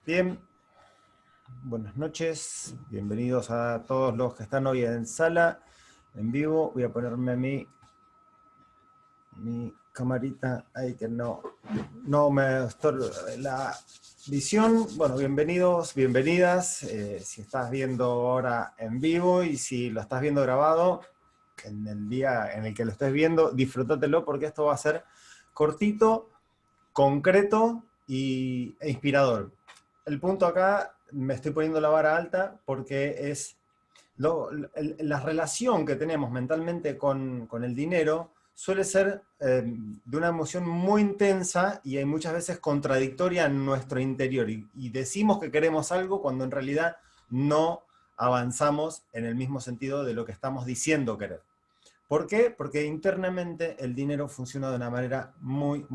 Bien, buenas noches, bienvenidos a todos los que están hoy en sala, en vivo. Voy a ponerme mi camarita ahí que no me estorbe la visión. Bueno, bienvenidos, bienvenidas. Si estás viendo ahora en vivo y si lo estás viendo grabado, en el día en el que lo estés viendo, disfrútatelo porque esto va a ser cortito, concreto e inspirador. El punto acá, me estoy poniendo la vara alta porque es la relación que tenemos mentalmente con el dinero suele ser de una emoción muy intensa y hay muchas veces contradictoria en nuestro interior. Y decimos que queremos algo cuando en realidad no avanzamos en el mismo sentido de lo que estamos diciendo querer. ¿Por qué? Porque internamente el dinero funciona de una manera muy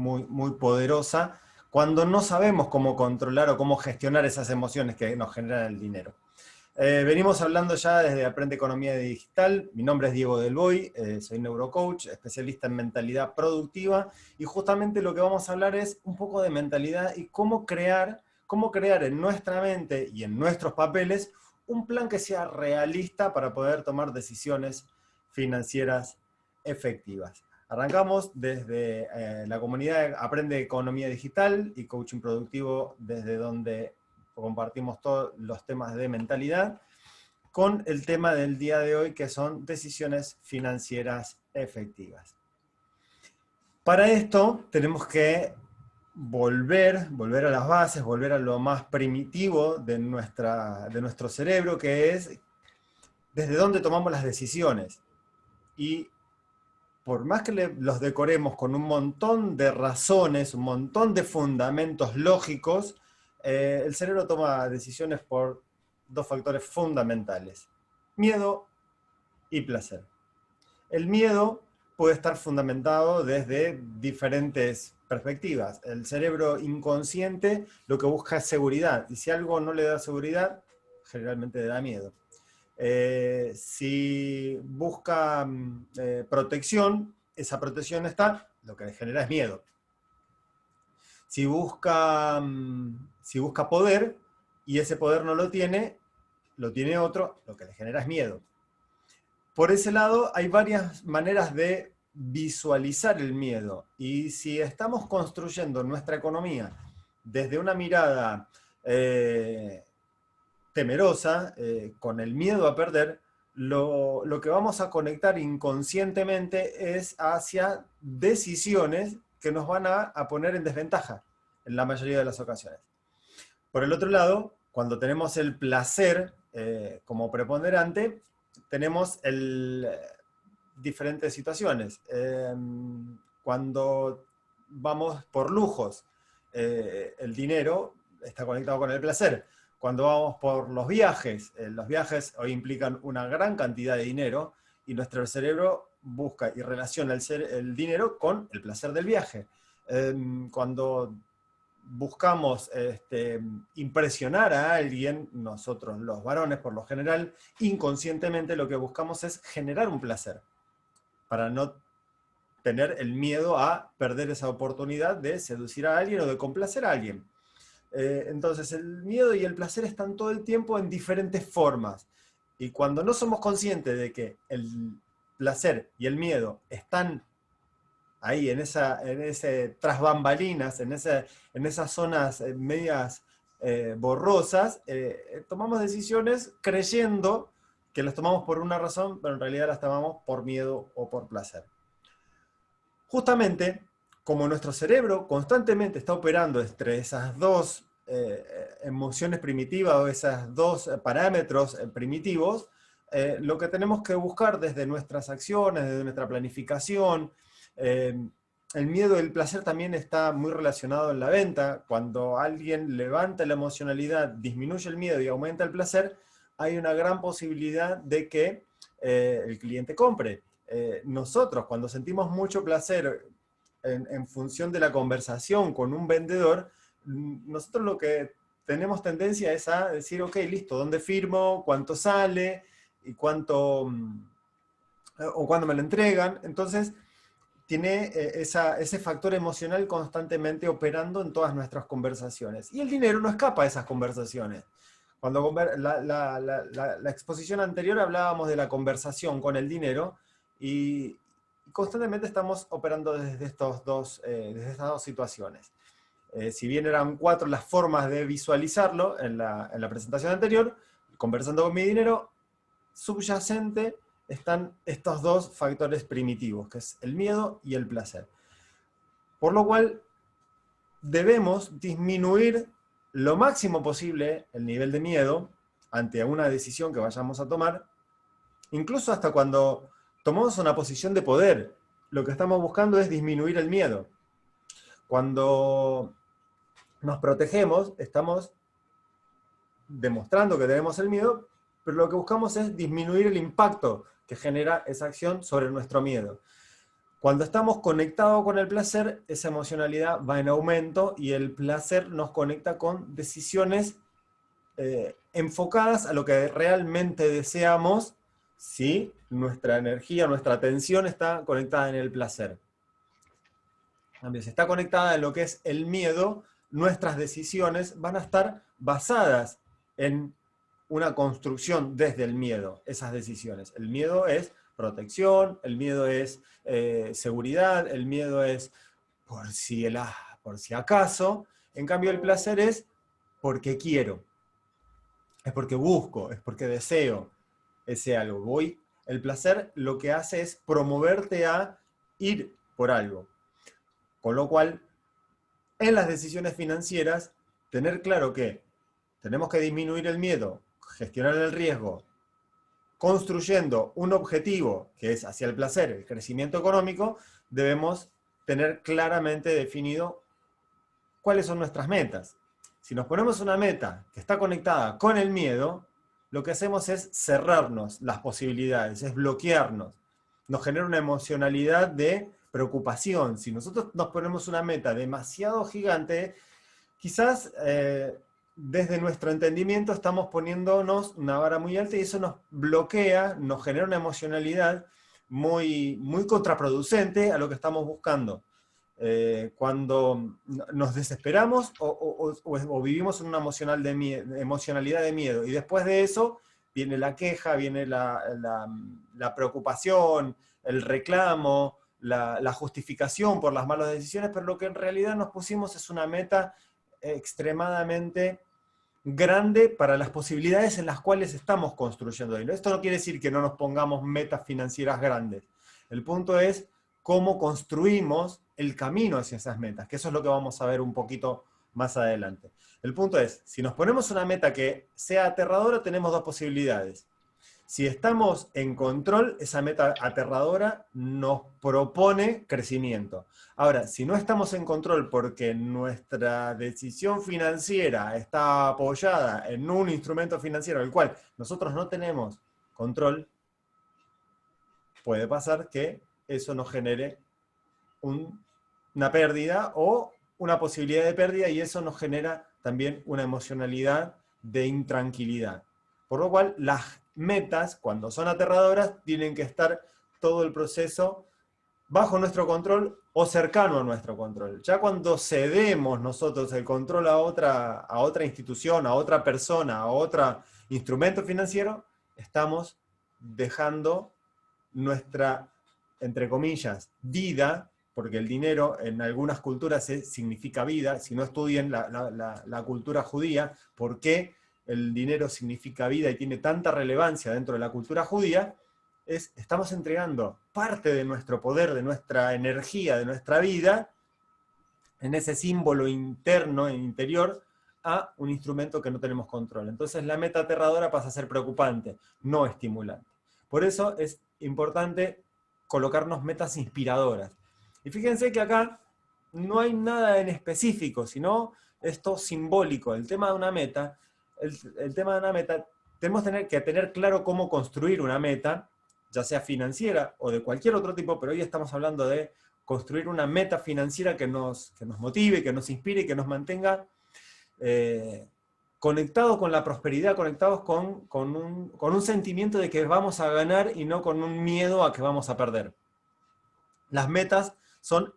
poderosa cuando no sabemos cómo controlar o cómo gestionar esas emociones que nos generan el dinero. Venimos hablando ya desde Aprende Economía Digital. Mi nombre es Diego Del Boy, soy neurocoach, especialista en mentalidad productiva, y justamente lo que vamos a hablar es un poco de mentalidad y cómo crear en nuestra mente y en nuestros papeles un plan que sea realista para poder tomar decisiones financieras efectivas. Arrancamos desde la comunidad Aprende Economía Digital y Coaching Productivo, desde donde compartimos todos los temas de mentalidad, con el tema del día de hoy, que son decisiones financieras efectivas. Para esto tenemos que volver a las bases, volver a lo más primitivo de nuestro cerebro, que es desde dónde tomamos las decisiones. Y por más que los decoremos con un montón de razones, un montón de fundamentos lógicos, el cerebro toma decisiones por dos factores fundamentales: miedo y placer. El miedo puede estar fundamentado desde diferentes perspectivas. El cerebro inconsciente lo que busca es seguridad, y si algo no le da seguridad, generalmente le da miedo. Si busca protección, esa protección está, lo que le genera es miedo. Si busca poder y ese poder no lo tiene otro, lo que le genera es miedo. Por ese lado, hay varias maneras de visualizar el miedo. Y si estamos construyendo nuestra economía desde una mirada temerosa, con el miedo a perder, lo que vamos a conectar inconscientemente es hacia decisiones que nos van a poner en desventaja en la mayoría de las ocasiones. Por el otro lado, cuando tenemos el placer como preponderante, tenemos diferentes situaciones. Cuando vamos por lujos, el dinero está conectado con el placer. Cuando vamos por los viajes hoy implican una gran cantidad de dinero y nuestro cerebro busca y relaciona el dinero con el placer del viaje. Cuando buscamos impresionar a alguien, nosotros los varones por lo general, inconscientemente lo que buscamos es generar un placer, para no tener el miedo a perder esa oportunidad de seducir a alguien o de complacer a alguien. Entonces el miedo y el placer están todo el tiempo en diferentes formas. Y cuando no somos conscientes de que el placer y el miedo están ahí, en ese tras bambalinas, en esas zonas medias borrosas, tomamos decisiones creyendo que las tomamos por una razón, pero en realidad las tomamos por miedo o por placer. Justamente, como nuestro cerebro constantemente está operando entre esas dos emociones primitivas o esos dos parámetros primitivos, lo que tenemos que buscar desde nuestras acciones, desde nuestra planificación, el miedo y el placer también está muy relacionado en la venta. Cuando alguien levanta la emocionalidad, disminuye el miedo y aumenta el placer, hay una gran posibilidad de que el cliente compre. Nosotros, cuando sentimos mucho placer en función de la conversación con un vendedor, nosotros lo que tenemos tendencia es a decir, ok, listo, ¿dónde firmo? ¿Cuánto sale? ¿Y cuánto, o cuándo me lo entregan? Entonces, tiene ese factor emocional constantemente operando en todas nuestras conversaciones. Y el dinero no escapa de esas conversaciones. Cuando la exposición anterior hablábamos de la conversación con el dinero y constantemente estamos operando desde estas dos situaciones. Si bien eran 4 las formas de visualizarlo en la presentación anterior, conversando con mi dinero, subyacente están estos 2 factores primitivos, que es el miedo y el placer. Por lo cual, debemos disminuir lo máximo posible el nivel de miedo ante una decisión que vayamos a tomar, incluso hasta cuando tomamos una posición de poder. Lo que estamos buscando es disminuir el miedo. Cuando nos protegemos, estamos demostrando que tenemos el miedo, pero lo que buscamos es disminuir el impacto que genera esa acción sobre nuestro miedo. Cuando estamos conectados con el placer, esa emocionalidad va en aumento y el placer nos conecta con decisiones enfocadas a lo que realmente deseamos, si nuestra energía, nuestra atención está conectada en el placer. Si está conectada en lo que es el miedo, nuestras decisiones van a estar basadas en una construcción desde el miedo, esas decisiones. El miedo es protección, el miedo es seguridad, el miedo es por si acaso. En cambio el placer es porque quiero, es porque busco, es porque deseo ese algo. El placer lo que hace es promoverte a ir por algo. Con lo cual, en las decisiones financieras, tener claro que tenemos que disminuir el miedo, gestionar el riesgo, construyendo un objetivo que es hacia el placer, el crecimiento económico, debemos tener claramente definido cuáles son nuestras metas. Si nos ponemos una meta que está conectada con el miedo, lo que hacemos es cerrarnos las posibilidades, es bloquearnos. Nos genera una emocionalidad de preocupación. Si nosotros nos ponemos una meta demasiado gigante, quizás desde nuestro entendimiento estamos poniéndonos una vara muy alta y eso nos bloquea, nos genera una emocionalidad muy, muy contraproducente a lo que estamos buscando. Cuando nos desesperamos o vivimos en una emocionalidad de miedo y después de eso viene la queja, viene la preocupación, el reclamo, la justificación por las malas decisiones, pero lo que en realidad nos pusimos es una meta extremadamente grande para las posibilidades en las cuales estamos construyendo. Esto no quiere decir que no nos pongamos metas financieras grandes. El punto es cómo construimos el camino hacia esas metas, que eso es lo que vamos a ver un poquito más adelante. El punto es, si nos ponemos una meta que sea aterradora, tenemos 2 posibilidades. Si estamos en control, esa meta aterradora nos propone crecimiento. Ahora, si no estamos en control porque nuestra decisión financiera está apoyada en un instrumento financiero del cual nosotros no tenemos control, puede pasar que eso nos genere una pérdida o una posibilidad de pérdida y eso nos genera también una emocionalidad de intranquilidad. Por lo cual, las metas, cuando son aterradoras, tienen que estar todo el proceso bajo nuestro control o cercano a nuestro control. Ya cuando cedemos nosotros el control a otra institución, a otra persona, a otro instrumento financiero, estamos dejando nuestra, entre comillas, vida, porque el dinero en algunas culturas significa vida. Si no estudien la cultura judía, ¿por qué el dinero significa vida y tiene tanta relevancia dentro de la cultura judía? Estamos entregando parte de nuestro poder, de nuestra energía, de nuestra vida, en ese símbolo interno e interior, a un instrumento que no tenemos control. Entonces la meta aterradora pasa a ser preocupante, no estimulante. Por eso es importante colocarnos metas inspiradoras. Y fíjense que acá no hay nada en específico, sino esto simbólico. El tema de una meta, tenemos que tener claro cómo construir una meta, ya sea financiera o de cualquier otro tipo, pero hoy estamos hablando de construir una meta financiera que nos motive, que nos inspire y que nos mantenga conectados con la prosperidad, conectados con un sentimiento de que vamos a ganar y no con un miedo a que vamos a perder. Las metas son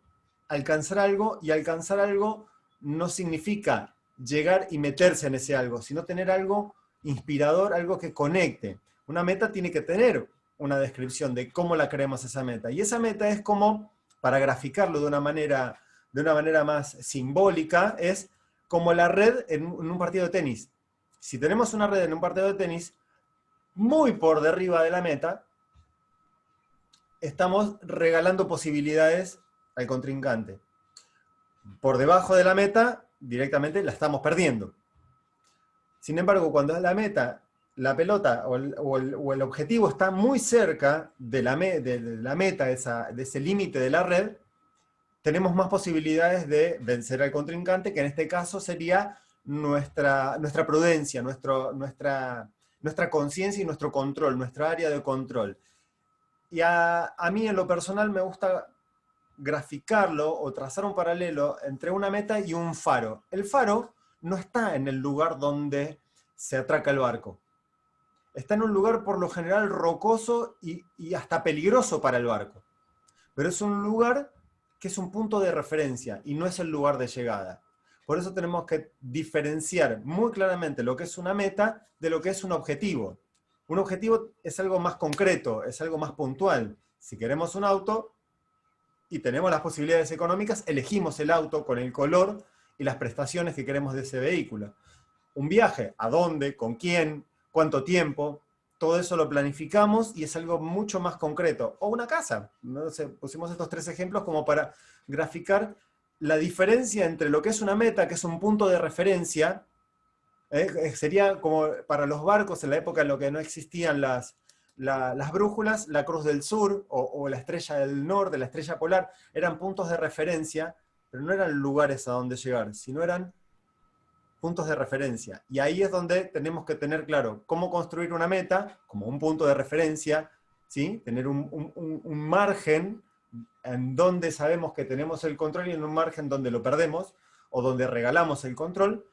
alcanzar algo, y alcanzar algo no significa llegar y meterse en ese algo, sino tener algo inspirador, algo que conecte. Una meta tiene que tener una descripción de cómo la creemos esa meta. Y esa meta es como, para graficarlo de una manera más simbólica, es como la red en un partido de tenis. Si tenemos una red en un partido de tenis, muy por derriba de la meta, estamos regalando posibilidades al contrincante. Por debajo de la meta, directamente la estamos perdiendo. Sin embargo, cuando es la meta, la pelota o el objetivo está muy cerca de la meta, de ese límite de la red, tenemos más posibilidades de vencer al contrincante, que en este caso sería nuestra prudencia, nuestra conciencia y nuestro control, nuestra área de control. Y a mí en lo personal me gusta graficarlo o trazar un paralelo entre una meta y un faro. El faro no está en el lugar donde se atraca el barco. Está en un lugar por lo general rocoso y hasta peligroso para el barco. Pero es un lugar que es un punto de referencia y no es el lugar de llegada. Por eso tenemos que diferenciar muy claramente lo que es una meta de lo que es un objetivo. Un objetivo es algo más concreto, es algo más puntual. Si queremos un auto y tenemos las posibilidades económicas, elegimos el auto con el color y las prestaciones que queremos de ese vehículo. Un viaje, ¿a dónde? ¿Con quién? ¿Cuánto tiempo? Todo eso lo planificamos y es algo mucho más concreto. O una casa. No sé, pusimos estos 3 ejemplos como para graficar la diferencia entre lo que es una meta, que es un punto de referencia. Sería como para los barcos en la época en la que no existían las brújulas, la Cruz del Sur o la Estrella del Norte, la Estrella Polar, eran puntos de referencia, pero no eran lugares a donde llegar, sino eran puntos de referencia. Y ahí es donde tenemos que tener claro cómo construir una meta, como un punto de referencia, ¿sí? Tener un margen en donde sabemos que tenemos el control y en un margen donde lo perdemos, o donde regalamos el control,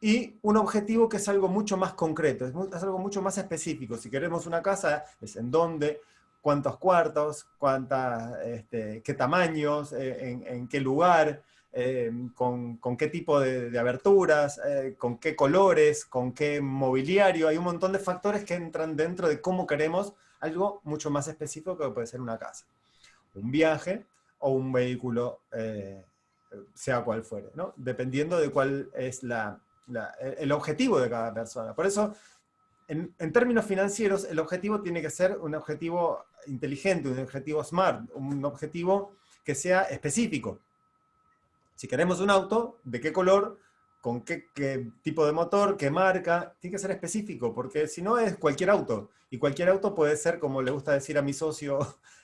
y un objetivo que es algo mucho más concreto, es algo mucho más específico. Si queremos una casa, es en dónde, cuántos cuartos, qué tamaños, en qué lugar, con qué tipo de aberturas, con qué colores, con qué mobiliario. Hay un montón de factores que entran dentro de cómo queremos algo mucho más específico que puede ser una casa, un viaje o un vehículo, sea cual fuere, ¿no? Dependiendo de cuál es el objetivo de cada persona. Por eso, en términos financieros, el objetivo tiene que ser un objetivo inteligente, un objetivo smart, un objetivo que sea específico. Si queremos un auto, ¿de qué color? ¿Con qué tipo de motor? ¿Qué marca? Tiene que ser específico, porque si no es cualquier auto. Y cualquier auto puede ser, como le gusta decir a mi socio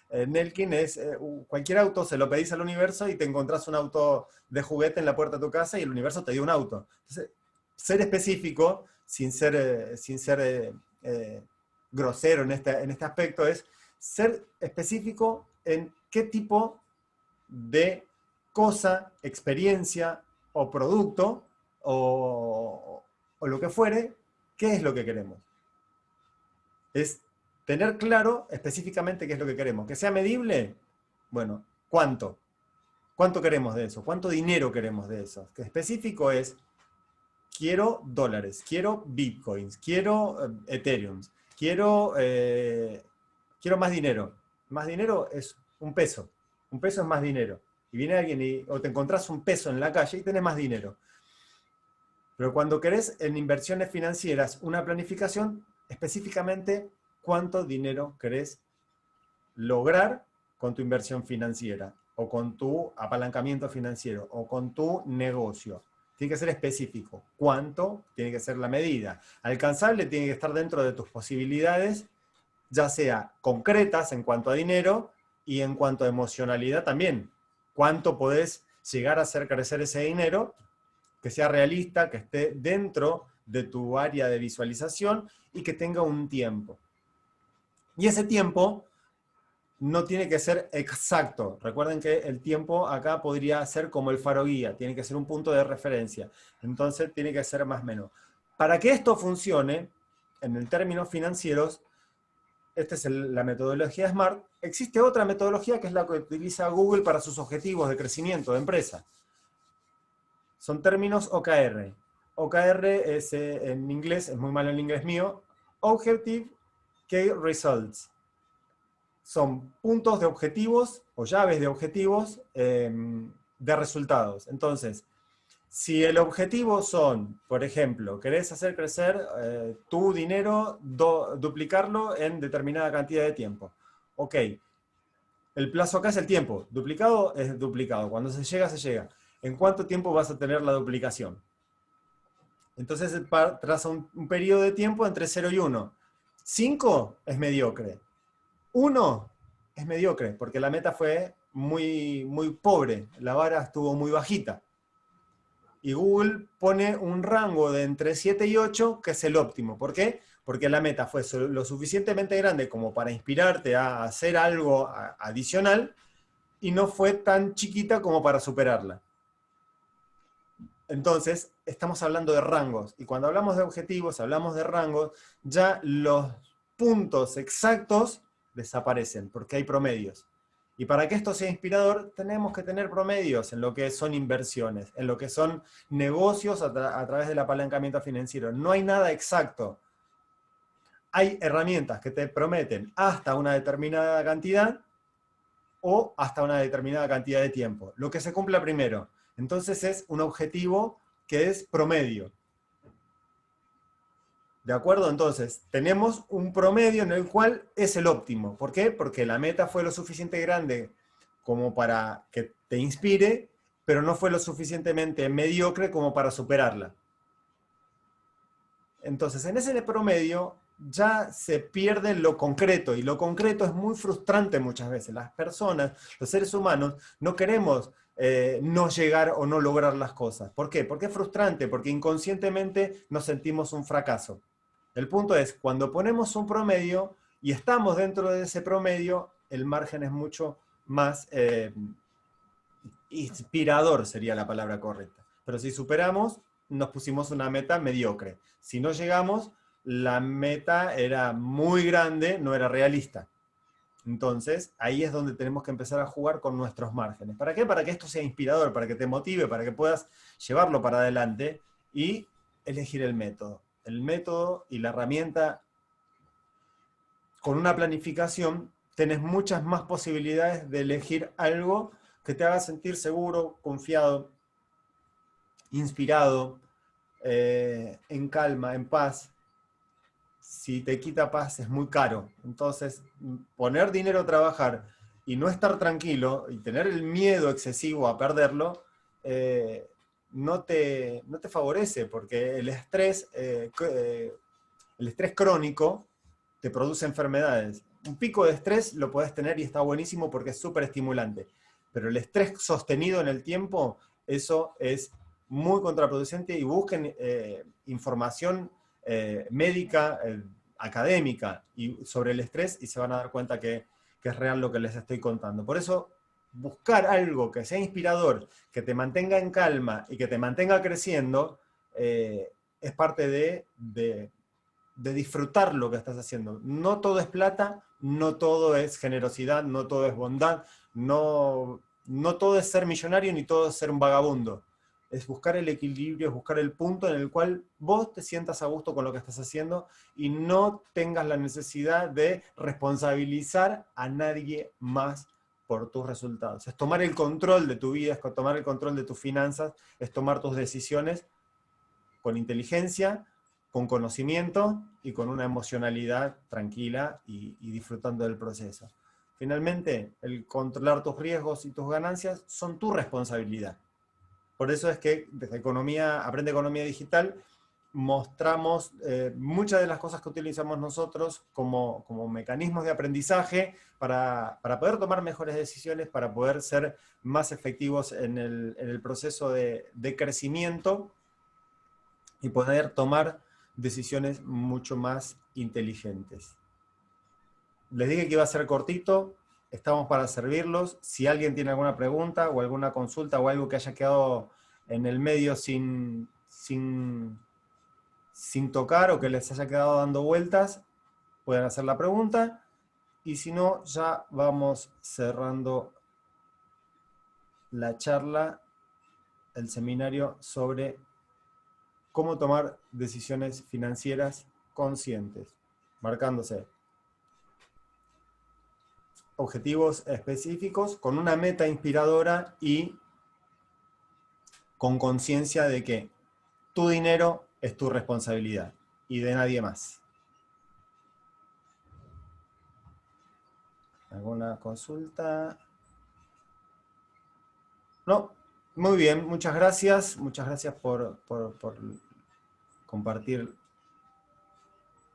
Nelkin, es cualquier auto, se lo pedís al universo y te encontrás un auto de juguete en la puerta de tu casa y el universo te dio un auto. Entonces, ser específico, sin ser grosero en este aspecto, es ser específico en qué tipo de cosa, experiencia o producto o lo que fuere, qué es lo que queremos. Es tener claro específicamente qué es lo que queremos. Que sea medible, bueno, ¿cuánto? ¿Cuánto queremos de eso? ¿Cuánto dinero queremos de eso? Que específico es, quiero dólares, quiero bitcoins, quiero Ethereum, quiero más dinero. Más dinero es un peso. Un peso es más dinero. Y viene alguien o te encontrás un peso en la calle y tenés más dinero. Pero cuando querés en inversiones financieras una planificación, específicamente cuánto dinero querés lograr con tu inversión financiera, o con tu apalancamiento financiero, o con tu negocio. Tiene que ser específico. ¿Cuánto? Tiene que ser la medida. Alcanzable tiene que estar dentro de tus posibilidades, ya sea concretas en cuanto a dinero y en cuanto a emocionalidad también. ¿Cuánto podés llegar a hacer crecer ese dinero? Que sea realista, que esté dentro de tu área de visualización y que tenga un tiempo. Y ese tiempo no tiene que ser exacto. Recuerden que el tiempo acá podría ser como el faro guía, tiene que ser un punto de referencia. Entonces tiene que ser más o menos. Para que esto funcione, en términos financieros, esta es la metodología SMART. Existe otra metodología que es la que utiliza Google para sus objetivos de crecimiento de empresa. Son términos OKR. OKR es, en inglés, es muy malo el inglés mío, Objective Key Results. Son puntos de objetivos o llaves de objetivos de resultados. Entonces, si el objetivo son, por ejemplo, querés hacer crecer tu dinero, duplicarlo en determinada cantidad de tiempo. Ok, el plazo acá es el tiempo, duplicado es duplicado, cuando se llega, se llega. ¿En cuánto tiempo vas a tener la duplicación? Entonces traza un periodo de tiempo entre 0 y 1. 5 es mediocre. 1 es mediocre, porque la meta fue muy, muy pobre, la vara estuvo muy bajita. Y Google pone un rango de entre 7 y 8, que es el óptimo. ¿Por qué? Porque la meta fue lo suficientemente grande como para inspirarte a hacer algo adicional, y no fue tan chiquita como para superarla. Entonces, estamos hablando de rangos, y cuando hablamos de objetivos, hablamos de rangos, ya los puntos exactos desaparecen, porque hay promedios. Y para que esto sea inspirador, tenemos que tener promedios en lo que son inversiones, en lo que son negocios a través del apalancamiento financiero. No hay nada exacto. Hay herramientas que te prometen hasta una determinada cantidad o hasta una determinada cantidad de tiempo. Lo que se cumpla primero. Entonces es un objetivo que es promedio. ¿De acuerdo? Entonces, tenemos un promedio en el cual es el óptimo. ¿Por qué? Porque la meta fue lo suficiente grande como para que te inspire, pero no fue lo suficientemente mediocre como para superarla. Entonces, en ese promedio ya se pierde lo concreto, y lo concreto es muy frustrante muchas veces. Las personas, los seres humanos, no queremos no llegar o no lograr las cosas. ¿Por qué? Porque es frustrante, porque inconscientemente nos sentimos un fracaso. El punto es, cuando ponemos un promedio y estamos dentro de ese promedio, el margen es mucho más inspirador, sería la palabra correcta. Pero si superamos, nos pusimos una meta mediocre. Si no llegamos, la meta era muy grande, no era realista. Entonces, ahí es donde tenemos que empezar a jugar con nuestros márgenes. ¿Para qué? Para que esto sea inspirador, para que te motive, para que puedas llevarlo para adelante y elegir el método. El método y la herramienta, con una planificación, tenés muchas más posibilidades de elegir algo que te haga sentir seguro, confiado, inspirado, en calma, en paz. Si te quita paz es muy caro. Entonces, poner dinero a trabajar y no estar tranquilo y tener el miedo excesivo a perderlo, no te favorece, porque el estrés crónico te produce enfermedades. Un pico de estrés lo podés tener y está buenísimo porque es súper estimulante, pero el estrés sostenido en el tiempo, eso es muy contraproducente, y busquen información médica, académica, y sobre el estrés, y se van a dar cuenta que es real lo que les estoy contando. Por eso, buscar algo que sea inspirador, que te mantenga en calma y que te mantenga creciendo, es parte de disfrutar lo que estás haciendo. No todo es plata, no todo es generosidad, no todo es bondad, no todo es ser millonario, ni todo es ser un vagabundo. Es buscar el equilibrio, es buscar el punto en el cual vos te sientas a gusto con lo que estás haciendo y no tengas la necesidad de responsabilizar a nadie más por tus resultados. Es tomar el control de tu vida, es tomar el control de tus finanzas, es tomar tus decisiones con inteligencia, con conocimiento y con una emocionalidad tranquila y disfrutando del proceso. Finalmente, el controlar tus riesgos y tus ganancias son tu responsabilidad. Por eso es que desde Aprende Economía Digital mostramos muchas de las cosas que utilizamos nosotros como mecanismos de aprendizaje para poder tomar mejores decisiones, para poder ser más efectivos en el proceso de crecimiento y poder tomar decisiones mucho más inteligentes. Les dije que iba a ser cortito, estamos para servirlos. Si alguien tiene alguna pregunta o alguna consulta o algo que haya quedado en el medio sin tocar, o que les haya quedado dando vueltas, pueden hacer la pregunta. y si no, ya vamos cerrando la charla, el seminario sobre cómo tomar decisiones financieras conscientes, marcándose objetivos específicos con una meta inspiradora y con conciencia de que tu dinero es tu responsabilidad y de nadie más. ¿Alguna consulta? No, muy bien, muchas gracias. Muchas gracias por compartir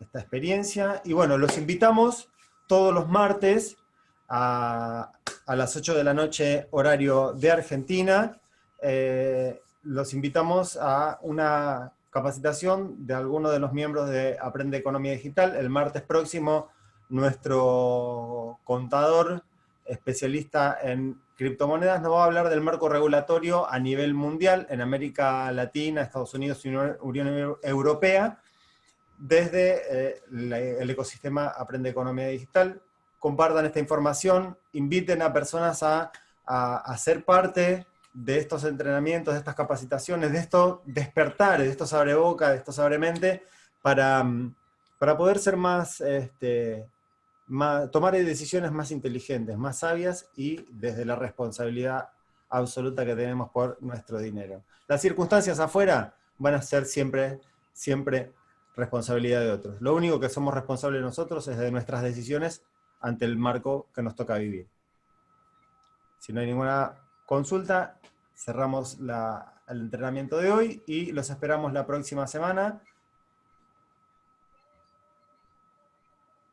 esta experiencia. Y bueno, los invitamos todos los martes a las 8 de la noche, horario de Argentina. Los invitamos a una capacitación de alguno de los miembros de Aprende Economía Digital. El martes próximo, nuestro contador especialista en criptomonedas nos va a hablar del marco regulatorio a nivel mundial, en América Latina, Estados Unidos y Unión Europea, desde el ecosistema Aprende Economía Digital. Compartan esta información, inviten a personas a ser parte de estos entrenamientos, de estas capacitaciones, de estos despertares, de estos abreboca, de estos abremente, para poder ser tomar decisiones más inteligentes, más sabias y desde la responsabilidad absoluta que tenemos por nuestro dinero. Las circunstancias afuera van a ser siempre responsabilidad de otros. Lo único que somos responsables nosotros es de nuestras decisiones ante el marco que nos toca vivir. Si no hay ninguna consulta, cerramos el entrenamiento de hoy y los esperamos la próxima semana.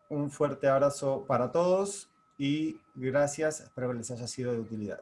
Un fuerte abrazo para todos y gracias, espero que les haya sido de utilidad.